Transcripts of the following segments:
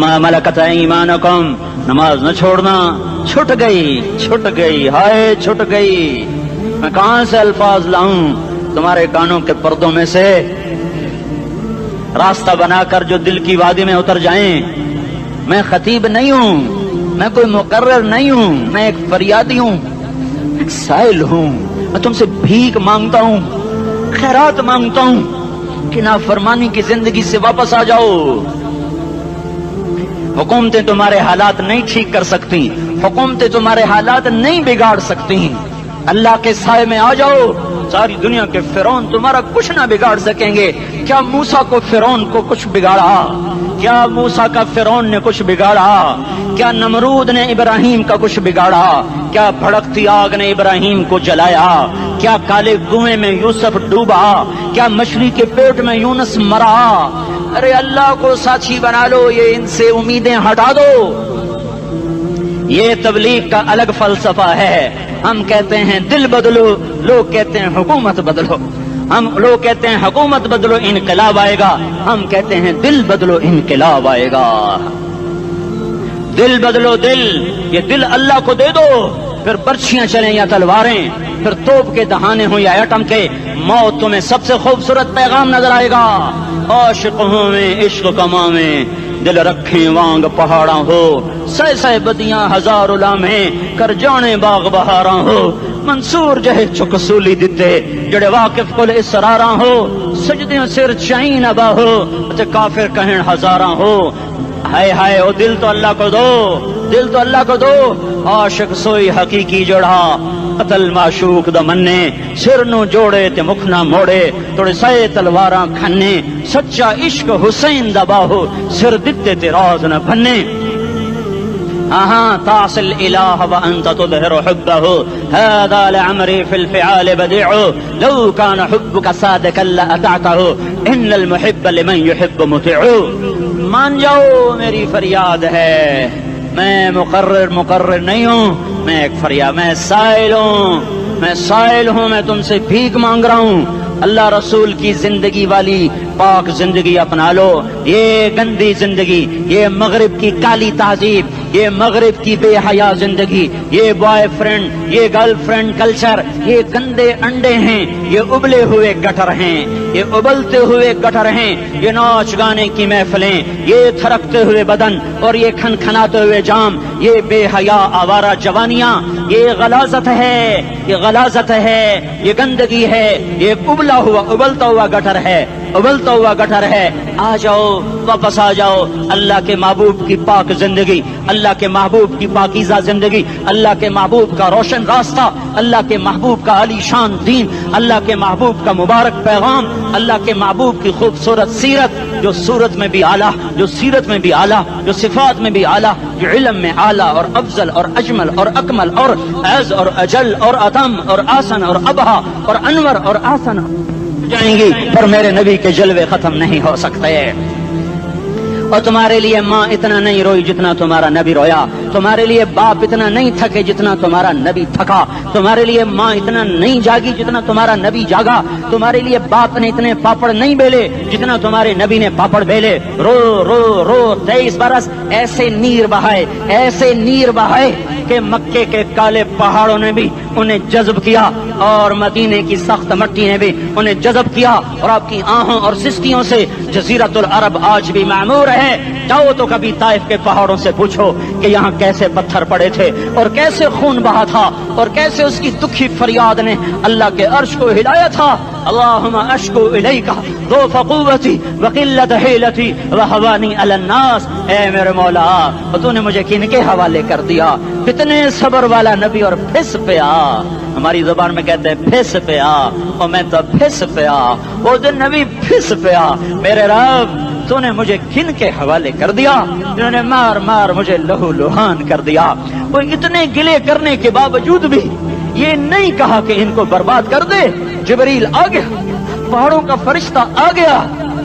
وما ملکت ایمانکم، نماز نہ چھوڑنا، چھٹ گئی، ہائے چھٹ گئی، میں کہاں سے الفاظ لاؤں تمہارے کانوں کے پردوں میں سے راستہ بنا کر جو دل کی وادی میں اتر جائیں۔ میں خطیب نہیں ہوں، میں کوئی مقرر نہیں ہوں، میں ایک فریادی ہوں، ایک سائل ہوں، میں تم سے بھیک مانگتا ہوں، خیرات مانگتا ہوں کہ نافرمانی کی زندگی سے واپس آ جاؤ۔ حکومتیں تمہارے حالات نہیں ٹھیک کر سکتی، حکومتیں تمہارے حالات نہیں بگاڑ سکتی، اللہ کے سائے میں آ جاؤ، ساری دنیا کے فرعون تمہارا کچھ نہ بگاڑ سکیں گے۔ کیا موسیٰ کو فرعون کو کچھ بگاڑا؟ کیا موسیٰ کا فرعون نے کچھ بگاڑا؟ کیا نمرود نے ابراہیم کا کچھ بگاڑا؟ کیا بھڑکتی آگ نے ابراہیم کو جلایا؟ کیا کالے کنویں میں یوسف ڈوبا؟ کیا مچھلی کے پیٹ میں یونس مرا؟ ارے اللہ کو ساتھی بنا لو، یہ ان سے امیدیں ہٹا دو۔ یہ تبلیغ کا الگ فلسفہ ہے۔ ہم کہتے ہیں دل بدلو، لوگ کہتے ہیں حکومت بدلو۔ لوگ کہتے ہیں حکومت بدلو انقلاب آئے گا، ہم کہتے ہیں دل بدلو انقلاب آئے گا۔ دل بدلو، یہ دل اللہ کو دے دو، پھر برچیاں چلیں یا تلواریں، پھر توپ کے دہانے ہوں یا ایٹم کے، موت تمہیں سب سے خوبصورت پیغام نظر آئے گا۔ عاشق ہوں میں عشق کما میں، دل رکھیں وانگ پہاڑاں ہو، سہ بدیاں ہزار لامیں، کر جانے باغ بہاراں ہو، منصور جہے چک سولی دتے، جڑے واقف کل اسراراں ہو، سجدیوں سر چائیں نبا ہو، تے کافر کہیں ہزاراں ہو۔ ہائے ہائے او دل تو اللہ کو دو، دل تو اللہ کو دو۔ عاشق سوئی حقیقی جڑا، قتل معشوق دا مننے، سر نو جوڑے تے مکھ نہ موڑے، توڑے سائے تلواراں کھنے، سچا عشق حسین دا باہو، سر دتے تے راز نہ بھنے۔ تعصي الإله وأنت تظهر حبه، هذا لعمري في الفعال بديع، لو كان حبك صادقا لأطعته، إن المحب لمن يحب مطيع۔ مان جاؤ میری فریاد ہے، میں مقرر نہیں ہوں، میں ایک فریاد، میں سائل ہوں، میں تم سے بھیک مانگ رہا ہوں۔ اللہ رسول کی زندگی والی پاک زندگی اپنا لو۔ یہ گندی زندگی، یہ مغرب کی کالی تہذیب، یہ مغرب کی بے حیا زندگی، یہ بوائے فرینڈ، یہ گرل فرینڈ کلچر، یہ گندے انڈے ہیں، یہ ابلے ہوئے گٹر ہیں، یہ ابلتے ہوئے گٹر ہیں، یہ ناچ گانے کی محفلیں، یہ تھرکتے ہوئے بدن اور یہ کھنکھناتے ہوئے جام، یہ بے حیا آوارہ جوانیاں، یہ غلاظت ہے، یہ غلاظت ہے، یہ گندگی ہے، یہ ابلتا ہوا گٹر ہے، ابلتا ہوا گٹر ہے۔ آ جاؤ، واپس آ جاؤ، اللہ کے محبوب کی پاک زندگی، اللہ کے محبوب کی پاکیزہ زندگی، اللہ کے محبوب کا روشن راستہ، اللہ کے محبوب کا علی شان دین، اللہ کے محبوب کا مبارک پیغام، اللہ کے محبوب کی خوبصورت سیرت، جو صورت میں بھی اعلیٰ، جو سیرت میں بھی اعلیٰ، جو صفات میں بھی اعلیٰ، جو علم میں اعلیٰ اور افضل اور اجمل اور اکمل اور اعز اور اجل اور اتم اور آسن اور ابہا اور انور اور آسن جائیں گی، پر میرے نبی کے جلوے ختم نہیں ہو سکتے۔ اور تمہارے لیے ماں اتنا نہیں روئی جتنا تمہارا نبی رویا، تمہارے لیے باپ اتنا نہیں تھکے جتنا تمہارا نبی تھکا، تمہارے لیے ماں اتنا نہیں جاگی جتنا تمہارا نبی جاگا، تمہارے لیے باپ نے اتنے پاپڑ نہیں بیلے جتنا تمہارے نبی نے پاپڑ بیلے۔ رو رو رو 23 برس ایسے نیر بہائے کہ مکے کے کالے پہاڑوں نے بھی انہیں جذب کیا اور مدینے کی سخت مٹی نے بھی انہیں جذب کیا، اور آپ کی آہوں اور سسکیوں سے جزیرۃ العرب آج بھی معمور ہے۔ جاؤ تو کبھی طائف کے پہاڑوں سے پوچھو کہ یہاں کیسے پتھر پڑے تھے اور کیسے خون بہا تھا اور کیسے اس کی دکھی فریاد نے اللہ کے عرش کو ہلایا تھا۔ اللہم اشکو الیک ضعف قوتی وقلت حیلتی وہوانی علی الناس۔ اے میرے مولا، تو نے مجھے کن کے حوالے کر دیا؟ کتنے صبر والا نبی، اور پھس پیا، ہماری زبان میں کہتے ہیں پھس پیا، اور میں تو پھس پیا، وہ دن نبی پھس پیا۔ میرے رب، تو نے مجھے کن کے حوالے کر دیا جنہوں نے مار مار مجھے لہو لہان کر دیا؟ وہ اتنے گلے کرنے کے باوجود بھی یہ نہیں کہا کہ ان کو برباد کر دے۔ جبریل آ گیا، پہاڑوں کا فرشتہ آ گیا،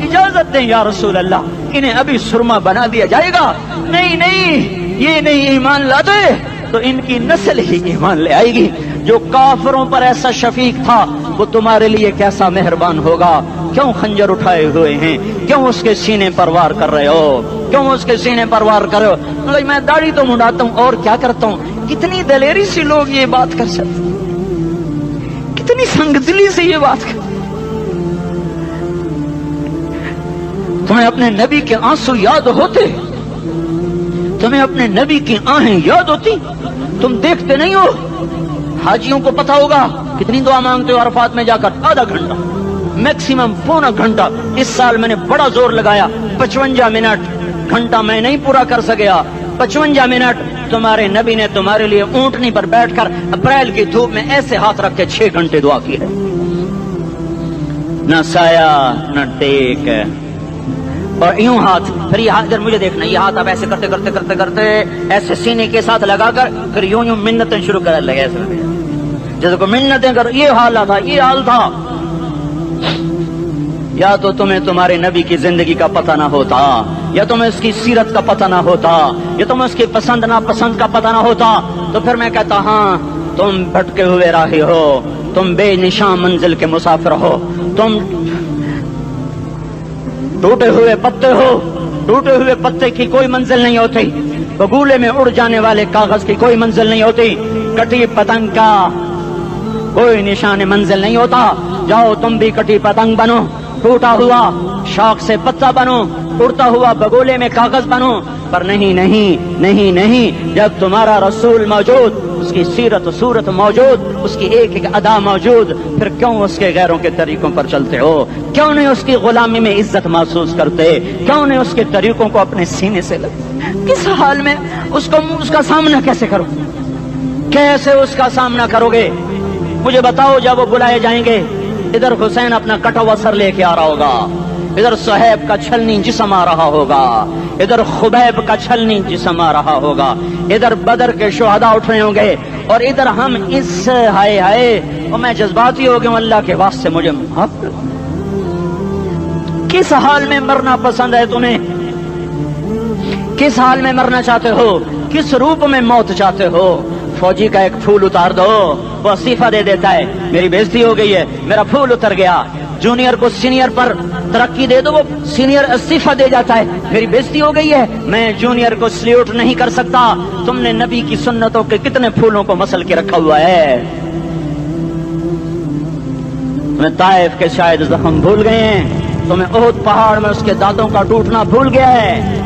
اجازت دیں یا رسول اللہ، انہیں ابھی سرما بنا دیا جائے گا۔ نہیں، یہ نہیں ایمان لاتے تو ان کی نسل ہی ایمان لے آئے گی۔ جو کافروں پر ایسا شفیق تھا وہ تمہارے لیے کیسا مہربان ہوگا۔ کیوں خنجر اٹھائے ہوئے ہیں؟ کیوں اس کے سینے پر وار کر رہے ہو؟ کیوں اس کے سینے پر وار کرو؟ میں داڑھی تو منڈاتا ہوں اور کیا کرتا ہوں۔ کتنی دلیری سے لوگ یہ بات کر سکتے، کتنی سنگدلی سے یہ بات کر۔ تمہیں اپنے نبی کے آنسو یاد ہوتے؟ تمہیں اپنے نبی کی آہیں یاد ہوتی؟ تم دیکھتے نہیں ہو؟ حاجیوں کو پتا ہوگا کتنی دعا مانگتے ہو عرفات میں جا کر؟ آدھا گھنٹہ، میکسیمم پونا گھنٹہ۔ اس سال میں نے بڑا زور لگایا، 55 منٹ، گھنٹہ میں نہیں پورا کر سکیا، 55 منٹ تمہارے نبی نے تمہارے لیے اونٹنی پر بیٹھ کر اپریل کی دھوپ میں ایسے ہاتھ رکھ کے 6 گھنٹے دعا کی ہے۔ نہ سایہ نہ ٹیک، اور یوں ہاتھ، پھر یہ ہاتھ ادھر مجھے دیکھنا، یہ ہاتھ آپ ایسے کرتے کرتے کرتے کرتے ایسے سینے کے ساتھ لگا کر پھر یوں منتیں شروع کر لگے، ایسے جیسے کو منتیں کر۔ یہ حال تھا، یہ حال تھا۔ یا تو تمہیں تمہارے نبی کی زندگی کا پتہ نہ ہوتا، یا تمہیں اس کی سیرت کا پتہ نہ ہوتا، یا تمہیں اس کی پسند ناپسند کا پتہ نہ ہوتا، تو پھر میں کہتا ہاں تم بھٹکے ہوئے راہی ہو، تم بے نشان منزل کے مسافر ہو، تم ٹوٹے ہوئے پتے ہو۔ ٹوٹے ہوئے پتے کی کوئی منزل نہیں ہوتی، بگولے میں اڑ جانے والے کاغذ کی کوئی منزل نہیں ہوتی، کٹی پتنگ کا کوئی نشان منزل نہیں ہوتا۔ جاؤ تم بھی کٹی پتنگ بنو، ٹوٹا ہوا شاخ سے پتا بنو، اڑتا ہوا بگولے میں کاغذ بنو، پر نہیں نہیں نہیں نہیں، جب تمہارا رسول موجود، اس کی سیرت و صورت موجود، اس کی ایک ایک ادا موجود، پھر کیوں اس کے غیروں کے طریقوں پر چلتے ہو؟ کیوں نہیں اس کی غلامی میں عزت محسوس کرتے؟ کیوں نہیں اس کے طریقوں کو اپنے سینے سے لگتے؟ کس حال میں اس کا سامنا کیسے کرو؟ کیسے اس کا سامنا کرو گے؟ مجھے بتاؤ، جب وہ بلائے جائیں گے، ادھر حسین اپنا کٹا ہوا سر لے کے آ رہا ہوگا، ادھر صہیب کا چھلنی جسم آ رہا ہوگا، ادھر خبیب کا چھلنی جسم آ رہا ہوگا، ادھر بدر کے شہداء اٹھ رہے ہوں گے، اور ادھر ہم اس ہائے ہائے، اور میں جذباتی ہو گیا ہوں، اللہ کے واسطے مجھے معاف کر۔ کس حال میں مرنا پسند ہے تمہیں؟ کس حال میں مرنا چاہتے ہو؟ کس روپ میں موت چاہتے ہو؟ فوجی کا ایک پھول اتار دو، وہ استعفیٰ دے دیتا ہے، میری بےزتی ہو گئی ہے، میرا پھول اتر گیا۔ جونیئر کو سینئر پر ترقی دے دو، وہ سینئر استعفیٰ دے جاتا ہے، میری بےزتی ہو گئی ہے، میں جونیئر کو سلیوٹ نہیں کر سکتا۔ تم نے نبی کی سنتوں کے کتنے پھولوں کو مسل کے رکھا ہوا ہے؟ تمہیں طائف کے شاید زخم بھول گئے ہیں، تمہیں احد پہاڑ میں اس کے دانتوں کا ٹوٹنا بھول گیا ہے،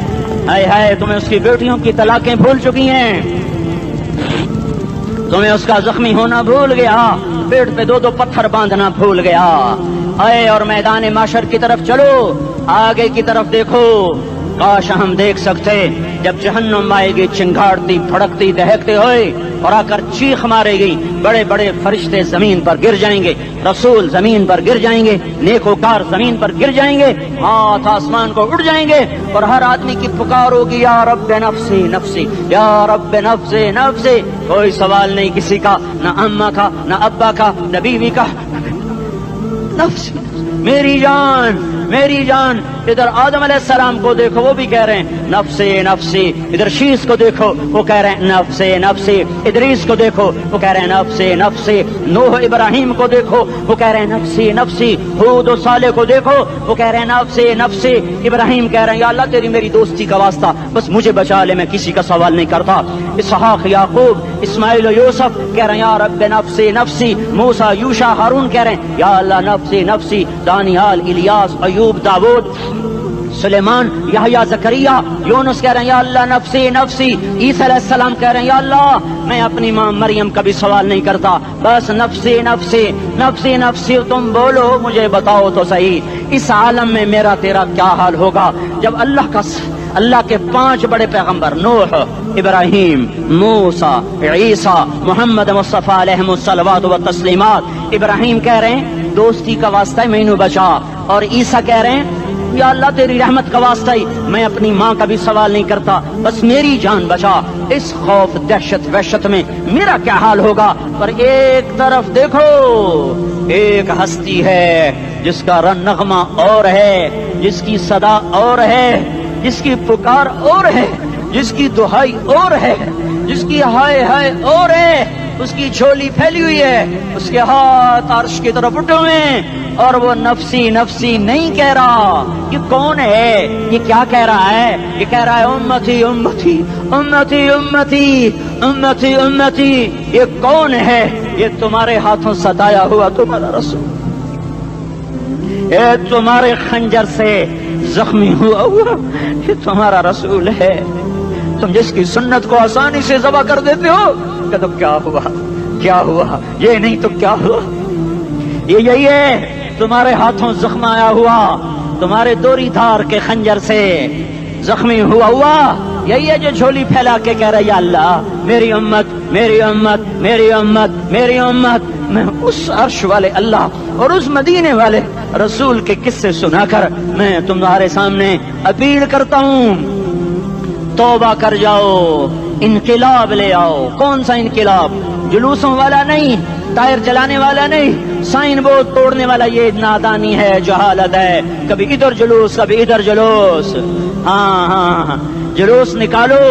ہائے ہائے تمہیں اس کی بیٹیوں کی طلاقیں بھول چکی ہیں، تمہیں اس کا زخمی ہونا بھول گیا، پیٹ پہ 2 پتھر باندھنا بھول گیا۔ آئے اور میدان معاشر کی طرف چلو، آگے کی طرف دیکھو۔ کاش ہم دیکھ سکتے جب جہنم آئے گی چنگاڑتی بھڑکتی دہکتے ہوئے اور آ کر چیخ مارے گی، بڑے بڑے فرشتے زمین پر گر جائیں گے، رسول زمین پر گر جائیں گے، نیکوکار زمین پر گر جائیں گے، ہاتھ آسمان کو اڑ جائیں گے، اور ہر آدمی کی پکار ہوگی، یا رب نفسی نفسی، یا رب نفسی نفسی۔ کوئی سوال نہیں کسی کا، نہ اماں کا، نہ ابا کا، نہ بیوی کا، نفسی میری جان میری جان۔ ادھر آدم علیہ السلام کو دیکھو، وہ بھی کہہ رہے ہیں نفسی نفسی، ادھر شیش کو دیکھو، وہ کہہ رہے ہیں نفسی نفسی، ادریس کو دیکھو، وہ کہہ رہے ہیں نفسی نفسی، نوح ابراہیم کو دیکھو، وہ کہہ رہے ہیں نفسی نفسی، ہود و صالح کو دیکھو، وہ کہہ رہے ہیں نفسی نفسی۔ ابراہیم کہہ رہے ہیں یا اللہ تیری میری دوستی کا واسطہ، بس مجھے بچا لے، میں کسی کا سوال نہیں کرتا۔ اسحاق یعقوب اسماعیل و یوسف کہہ رہے ہیں یا رب نفسی نفسی۔ موسیٰ یوشع ہارون کہہ رہے ہیں یا اللہ نفسی نفسی۔ دانیال الیاس ایوب داؤد سلیمان یحییٰ زکریا یونس کہہ رہے ہیں یا اللہ نفسی نفسی۔ عیسیٰ علیہ السلام کہہ رہے ہیں یا اللہ میں اپنی ماں مریم کا بھی سوال نہیں کرتا، بس نفسی نفسی نفسی نفسی۔ تم بولو مجھے بتاؤ تو صحیح، اس عالم میں میرا تیرا کیا حال ہوگا جب اللہ کے 5 بڑے پیغمبر نوح، ابراہیم، موسیٰ، عیسیٰ، محمد مصطفیٰ علیہ الصلوات و تسلیمات۔ ابراہیم کہہ رہے ہیں دوستی کا واسطہ مینوں بچا، اور عیسیٰ کہہ رہے ہیں یا اللہ تیری رحمت کا واسطہ ہی میں اپنی ماں کا بھی سوال نہیں کرتا، بس میری جان بچا۔ اس خوف دہشت وحشت میں میرا کیا حال ہوگا؟ پر ایک طرف دیکھو، ایک ہستی ہے جس کا نغمہ اور ہے، جس کی صدا اور ہے، جس کی پکار اور ہے، جس کی دہائی اور ہے، جس کی ہائے ہائے اور ہے۔ اس کی جھولی پھیلی ہوئی ہے، اس کے ہاتھ عرش کی طرف اٹھے ہوئے ہیں، اور وہ نفسی نفسی نہیں کہہ رہا۔ یہ کون ہے؟ یہ کیا کہہ رہا ہے؟ یہ کہہ رہا ہے امتی امتی امتی امتی امتی امتی۔ یہ کون ہے؟ یہ تمہارے ہاتھوں ستایا ہوا تمہارا رسول، یہ تمہارے خنجر سے زخمی ہوا یہ تمہارا رسول ہے۔ تم جس کی سنت کو آسانی سے ذبح کر دیتے ہو، کہ تو کیا ہوا کیا ہوا، یہ نہیں تو کیا ہوا؟ یہ یہی ہے تمہارے ہاتھوں زخم آیا ہوا، تمہارے دوری دھار کے خنجر سے زخمی ہوا یہی ہے جو جھولی پھیلا کے کہہ رہا ہے یا اللہ میری امت میری امت میری امت میری امت۔ میں اس عرش والے اللہ اور اس مدینے والے رسول کے قصے سنا کر میں تمہارے سامنے اپیل کرتا ہوں، توبہ کر جاؤ، انقلاب لے آؤ۔ کون سا انقلاب؟ جلوسوں والا نہیں، ٹائر چلانے والا نہیں، سائن بورڈ توڑنے والا، یہ نادانی ہے، جہالت ہے۔ کبھی ادھر جلوس کبھی ادھر جلوس۔ ہاں جلوس نکالو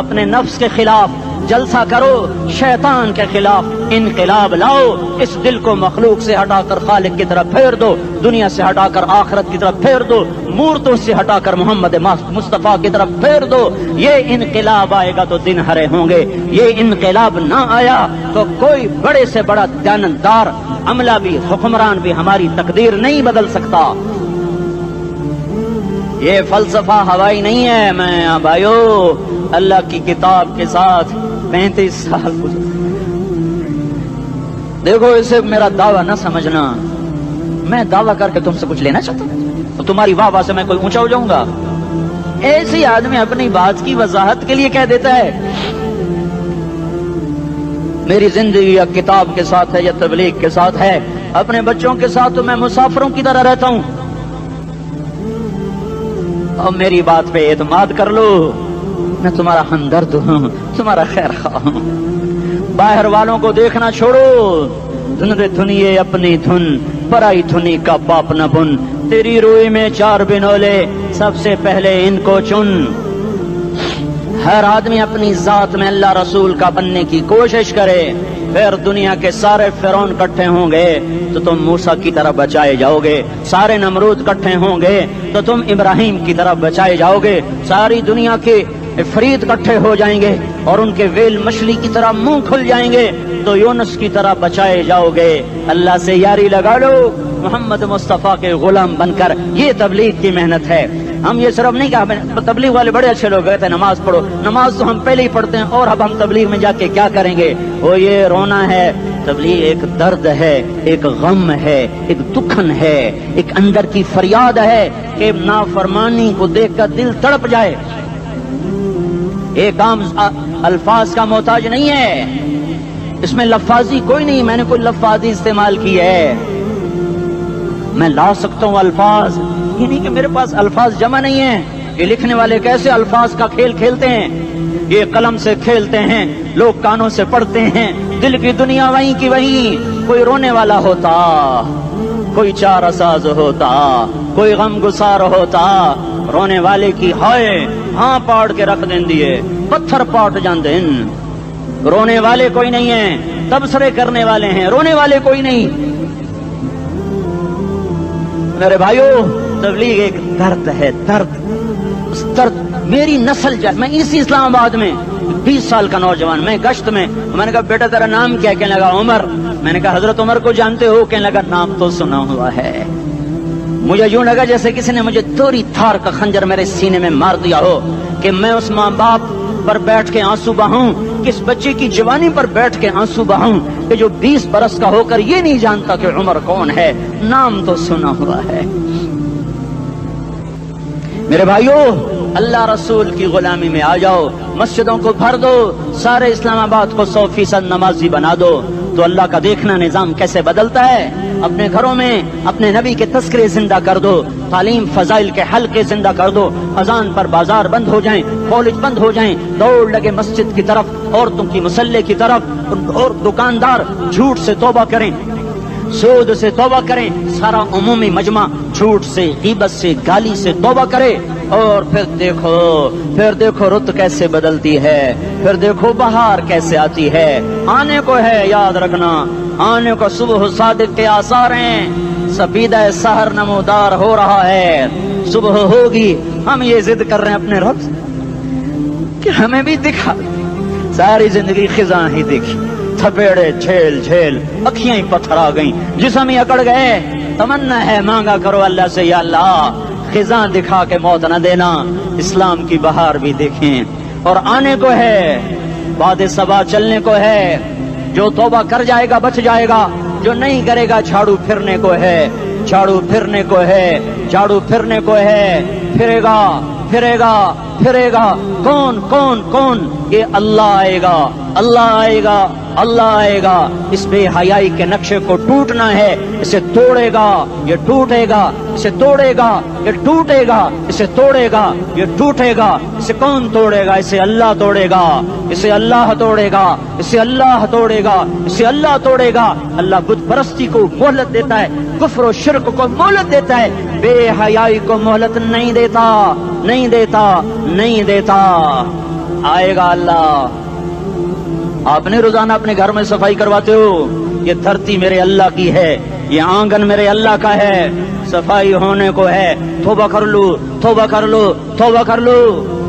اپنے نفس کے خلاف، جلسہ کرو شیطان کے خلاف، انقلاب لاؤ۔ اس دل کو مخلوق سے ہٹا کر خالق کی طرف پھیر دو، دنیا سے ہٹا کر آخرت کی طرف پھیر دو، مورتوں سے ہٹا کر محمد مصطفیٰ کی طرف پھیر دو۔ یہ انقلاب آئے گا تو دن ہرے ہوں گے، یہ انقلاب نہ آیا تو کوئی بڑے سے بڑا دیانتدار عملہ بھی، حکمران بھی ہماری تقدیر نہیں بدل سکتا۔ یہ فلسفہ ہوائی نہیں ہے۔ میں بھائیو اللہ کی کتاب کے ساتھ 35 سال گزرے۔ دیکھو اسے میرا دعویٰ نہ سمجھنا، میں دعویٰ کر کے تم سے کچھ لینا چاہتا ہوں تو تمہاری واہ واہ سے میں کوئی اونچا ہو جاؤں گا؟ ایسی آدمی اپنی بات کی وضاحت کے لیے کہہ دیتا ہے میری زندگی یا کتاب کے ساتھ ہے یا تبلیغ کے ساتھ ہے، اپنے بچوں کے ساتھ تو میں مسافروں کی طرح رہتا ہوں، اور میری بات پہ اعتماد کر لو، میں تمہارا ہمدرد ہوں، تمہارا خیر خواہ ہوں۔ باہر والوں کو دیکھنا چھوڑو، دھنیے اپنی دھن، پرائی دھنی کا باپ نہ بن، تیری روئی میں 4 بنولے، سب سے پہلے ان کو چن۔ ہر آدمی اپنی ذات میں اللہ رسول کا بننے کی کوشش کرے، پھر دنیا کے سارے فرعون اکٹھے ہوں گے تو تم موسیٰ کی طرح بچائے جاؤ گے، سارے نمرود اکٹھے ہوں گے تو تم ابراہیم کی طرح بچائے جاؤ گے، ساری دنیا کے عفریت اکٹھے ہو جائیں گے اور ان کے ویل مچھلی کی طرح منہ کھل جائیں گے تو یونس کی طرح بچائے جاؤ گے۔ اللہ سے یاری لگا لو، محمد مصطفیٰ کے غلام بن کر۔ یہ تبلیغ کی محنت ہے۔ ہم یہ صرف نہیں کہا تبلیغ والے بڑے اچھے لوگ کہتے ہیں نماز پڑھو، نماز تو ہم پہلے ہی پڑھتے ہیں، اور اب ہم تبلیغ میں جا کے کیا کریں گے؟ وہ یہ رونا ہے۔ تبلیغ ایک درد ہے، ایک غم ہے، ایک دکھن ہے، ایک اندر کی فریاد ہے کہ نافرمانی کو دیکھ کر دل تڑپ جائے۔ ایک عام الفاظ کا محتاج نہیں ہے، اس میں لفاظی کوئی نہیں، میں نے کوئی لفاظی استعمال کی ہے، میں لا سکتا ہوں الفاظ، یہ نہیں کہ میرے پاس الفاظ جمع نہیں ہیں۔ یہ لکھنے والے کیسے الفاظ کا کھیل کھیلتے ہیں، یہ قلم سے کھیلتے ہیں، لوگ کانوں سے پڑھتے ہیں، دل کی دنیا وہیں کی وہیں۔ کوئی رونے والا ہوتا، کوئی چارہ ساز ہوتا، کوئی غم گسار ہوتا، رونے والے کی ہائے ہاں پاڑ کے رکھ دیں دیے، پتھر پاٹ جان دیں۔ رونے والے کوئی نہیں ہیں، تبصرے کرنے والے ہیں، رونے والے کوئی نہیں۔ میرے بھائیو تبلیغ ایک درد ہے، درد، اس درد میری نسل جائے۔ میں اسی اسلام آباد میں 20 سال کا نوجوان، میں گشت میں نے کہا بیٹا تیرا نام کیا؟ کہنے لگا عمر۔ میں نے کہا حضرت عمر کو جانتے ہو؟ کہنے لگا نام تو سنا ہوا ہے۔ مجھے یوں لگا جیسے کسی نے مجھے دوری تھار کا خنجر میرے سینے میں مار دیا ہو، کہ میں اس ماں باپ پر بیٹھ کے آنسو بہاؤں، کس بچے کی جوانی پر بیٹھ کے آنسو بہاؤں کہ جو 20 برس کا ہو کر یہ نہیں جانتا کہ عمر کون ہے، نام تو سنا ہوا ہے۔ میرے بھائیو اللہ رسول کی غلامی میں آ جاؤ، مسجدوں کو بھر دو، سارے اسلام آباد کو 100% نمازی بنا دو، تو اللہ کا دیکھنا نظام کیسے بدلتا ہے۔ اپنے گھروں میں اپنے نبی کے تذکرے زندہ کر دو، تعلیم فضائل کے حلقے زندہ کر دو، اذان پر بازار بند ہو جائیں، کالج بند ہو جائیں، دوڑ لگے مسجد کی طرف، عورتوں کی مصلے کی طرف، اور دکاندار جھوٹ سے توبہ کریں، سود سے توبہ کریں، سارا عمومی مجمع جھوٹ سے، غیبت سے، گالی سے توبہ کرے، اور پھر دیکھو رت کیسے بدلتی ہے، پھر دیکھو بہار کیسے آتی ہے. آنے کو ہے، یاد رکھنا، آنے کو صبح صادق کے آثار ہیں. سپیدہ سحر نمودار ہو رہا ہے، صبح ہوگی. ہم یہ ضد کر رہے ہیں اپنے رب سے کہ ہمیں بھی دکھا. ساری زندگی خزاں ہی دیکھی، تھپیڑے جھیل جھیل، اکھیاں ہی پتھر آ گئیں، جسم ہی اکڑ گئے. تمنا ہے مانگا کرو اللہ سے، یا اللہ خزاں دکھا کے موت نہ دینا، اسلام کی بہار بھی دیکھیں. اور آنے کو ہے، باد صبا چلنے کو ہے. جو توبہ کر جائے گا بچ جائے گا، جو نہیں کرے گا جھاڑو پھرنے کو ہے، جھاڑو پھرنے کو ہے، جھاڑو پھرنے کو ہے. پھرے گا پھرے گا پھرے گا. کون کون کون؟ یہ اللہ آئے گا، اللہ آئے گا، اللہ آئے گا. اس بے حیائی کے نقشے کو ٹوٹنا ہے. اسے توڑے گا یہ ٹوٹے گا، اسے توڑے گا یہ ٹوٹے گا، اسے توڑے گا یہ ٹوٹے گا. اسے کون توڑے گا؟ اسے اللہ توڑے گا، اسے اللہ توڑے گا، اسے اللہ توڑے گا، اسے اللہ توڑے گا. اللہ بت پرستی کو مہلت دیتا ہے، کفر و شرک کو مہلت دیتا ہے، بے حیائی کو مہلت نہیں دیتا، نہیں دیتا، نہیں دیتا. آئے گا اللہ. آپ نے روزانہ اپنے گھر میں صفائی کرواتے ہو. یہ دھرتی میرے اللہ کی ہے، یہ آنگن میرے اللہ کا ہے، صفائی ہونے کو ہے. توبہ کر لو، توبہ کر لو، توبہ کر لو.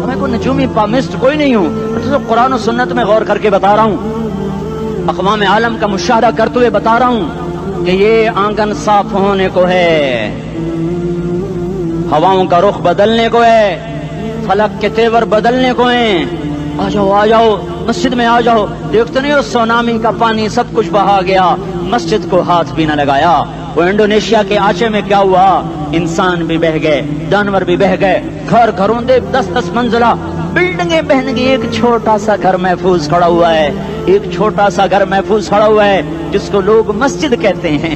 میں کوئی نجومی پامسٹ کوئی نہیں ہوں، میں تو قرآن و سنت میں غور کر کے بتا رہا ہوں، اقوام عالم کا مشاہدہ کرتے ہوئے بتا رہا ہوں کہ یہ آنگن صاف ہونے کو ہے، ہواؤں کا رخ بدلنے کو ہے، فلک کے تیور بدلنے کو ہیں. آ جاؤ آ جاؤ، مسجد میں آ جاؤ. دیکھتے نہیں ہو سونامی کا پانی سب کچھ بہا گیا، مسجد کو ہاتھ بھی نہ لگایا. وہ انڈونیشیا کے آچے میں کیا ہوا؟ انسان بھی بہ گئے، جانور بھی بہ گئے، گھر گھروں دے 10-10 منزلہ بلڈنگیں بہن گئی. ایک چھوٹا سا گھر محفوظ کھڑا ہوا ہے، ایک چھوٹا سا گھر محفوظ کھڑا ہوا ہے جس کو لوگ مسجد کہتے ہیں.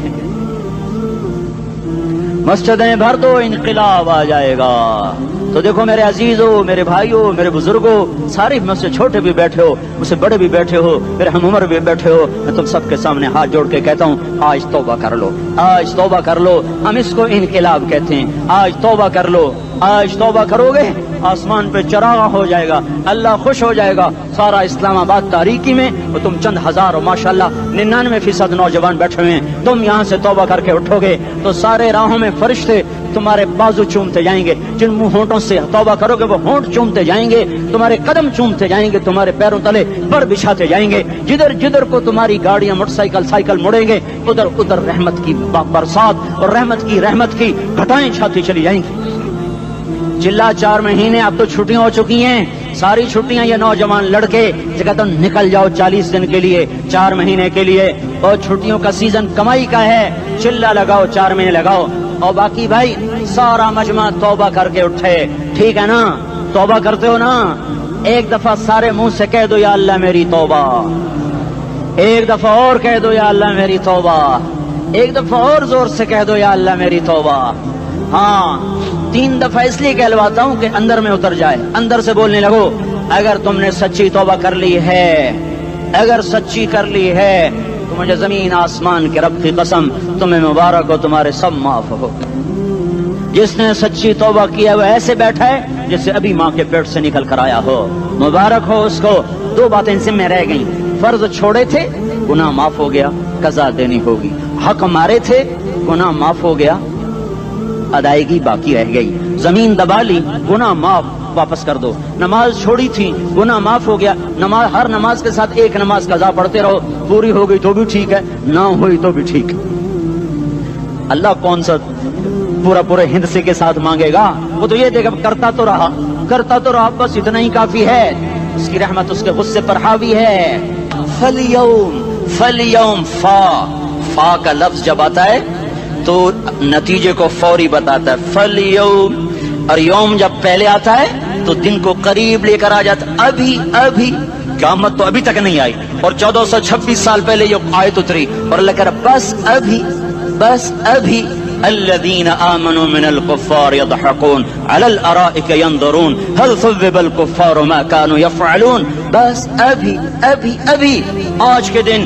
مسجدیں بھر دو، انقلاب آ جائے گا. تو دیکھو میرے عزیزو، میرے بھائیو، میرے بزرگو، سارے مجھ سے چھوٹے بھی بیٹھے ہو، مجھ سے بڑے بھی بیٹھے ہو، میرے ہم عمر بھی بیٹھے ہو، میں تم سب کے سامنے ہاتھ جوڑ کے کہتا ہوں آج توبہ کر لو، آج توبہ کر لو. ہم اس کو انقلاب کہتے ہیں. آج توبہ کر لو. آج توبہ کرو گے آسمان پہ چراغ ہو جائے گا، اللہ خوش ہو جائے گا. سارا اسلام آباد تاریکی میں وہ تم چند ہزار اور ماشاءاللہ 99% نوجوان بیٹھے ہوئے ہیں. تم یہاں سے توبہ کر کے اٹھو گے تو سارے راہوں میں فرشتے تمہارے بازو چومتے جائیں گے. جن منہ ہونٹوں سے توبہ کرو گے وہ ہونٹ چومتے جائیں گے، تمہارے قدم چومتے جائیں گے، تمہارے پیروں تلے پر بچھاتے جائیں گے. جدھر جدھر کو تمہاری گاڑیاں موٹر سائیکل سائیکل مڑیں گے ادھر ادھر رحمت کی برسات اور رحمت کی گھٹائیں چھاتی چلی جائیں گی. چلا 4 مہینے اب تو چھٹیاں ہو چکی ہیں، ساری چھٹیاں یہ نوجوان لڑکے جگہ تو نکل جاؤ 40 دن کے لیے، 4 مہینے کے لیے. اور چھٹیوں کا سیزن کمائی کا ہے، چلا لگاؤ، 4 مہینے لگاؤ. اور باقی بھائی سارا مجمع توبہ کر کے اٹھے. ٹھیک ہے نا؟ توبہ کرتے ہو نا؟ ایک دفعہ سارے منہ سے کہہ دو یا اللہ میری توبہ. ایک دفعہ اور کہہ دو یا اللہ میری توبہ. ایک دفعہ اور زور سے کہہ دو یا اللہ میری توبہ. ہاں 3 دفعہ اس لیے کہلواتا ہوں کہ اندر میں اتر جائے، اندر سے بولنے لگو. اگر تم نے سچی توبہ کر لی ہے، اگر سچی کر لی ہے تو مجھے زمین آسمان کے رب کی قسم تمہیں مبارک ہو، تمہارے سب معاف ہو. جس نے سچی توبہ کیا وہ ایسے بیٹھا ہے جسے ابھی ماں کے پیٹ سے نکل کر آیا ہو. مبارک ہو اس کو. 2 باتیں ذمہ رہ گئیں. فرض چھوڑے تھے، گناہ معاف ہو گیا، قضا دینی ہوگی. حق مارے تھے، گناہ معاف ہو گیا، ادائیگی باقی رہ گئی. زمین دبا لی، گناہ معاف، واپس کر دو. نماز چھوڑی تھی، گناہ معاف ہو گیا. نماز، ہر نماز کے ساتھ ایک نماز قضا پڑھتے رہو، پوری ہو گئی تو بھی ٹھیک ہے، نہ ہوئی تو بھی ٹھیک. اللہ کون سا پورے ہند سے کے ساتھ مانگے گا؟ وہ تو یہ دیکھا کرتا تو رہا، بس اتنا ہی کافی ہے. اس کی رحمت اس کے غصے پر حاوی ہے. فَالْيَوْمِ فا کا لفظ جب آتا ہے تو نتیجے کو فوری بتاتا ہے. فَالْيَوْمِ، اور یوم جب پہلے آتا ہے تو دن کو قریب لے کر آ جاتا. ابھی قیامت تو ابھی تک نہیں آئی اور 1426 سال پہلے یہ آیت اتری اور اللہ کہہ رہا بس ابھی الذين آمنوا من الكفار يضحكون على الارائك ينظرون هل ثوب الكفار ما كانوا يفعلون. بس ابھی آج کے دن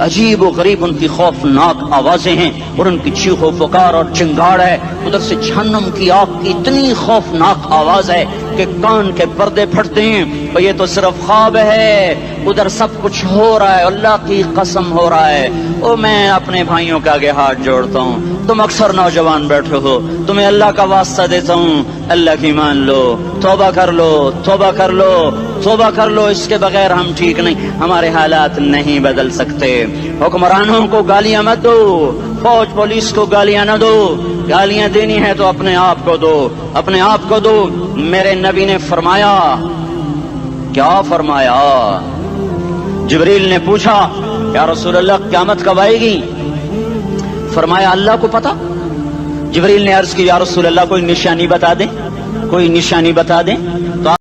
عجیب و غریب ان کی خوفناک آوازیں ہیں اور ان کی چیخ و پکار اور چنگاڑ ہے، ادھر سے جہنم کی آگ کی اتنی خوفناک آواز ہے کہ کان کے پردے پھٹتے ہیں، اور یہ تو صرف خواب ہے، ادھر سب کچھ ہو رہا ہے، اللہ کی قسم ہو رہا ہے۔ او میں اپنے بھائیوں کے آگے ہاتھ جوڑتا ہوں، تم اکثر نوجوان بیٹھے ہو، تمہیں اللہ کا واسطہ دیتا ہوں، اللہ کی مان لو، توبہ کر لو، توبہ کر لو، توبہ کر لو، اس کے بغیر ہم ٹھیک نہیں، ہمارے حالات نہیں بدل سکتے۔ حکمرانوں کو گالیاں مت دو، فوج پولیس کو گالیاں نہ دو، گالیاں دینی ہے تو اپنے آپ کو دو، اپنے آپ کو دو۔ میرے نبی نے فرمایا، کیا فرمایا؟ جبریل نے پوچھا یا رسول اللہ قیامت کب آئے گی؟ فرمایا اللہ کو پتا۔ جبریل نے عرض کی یا رسول اللہ کوئی نشانی بتا دیں، کوئی نشانی بتا دیں۔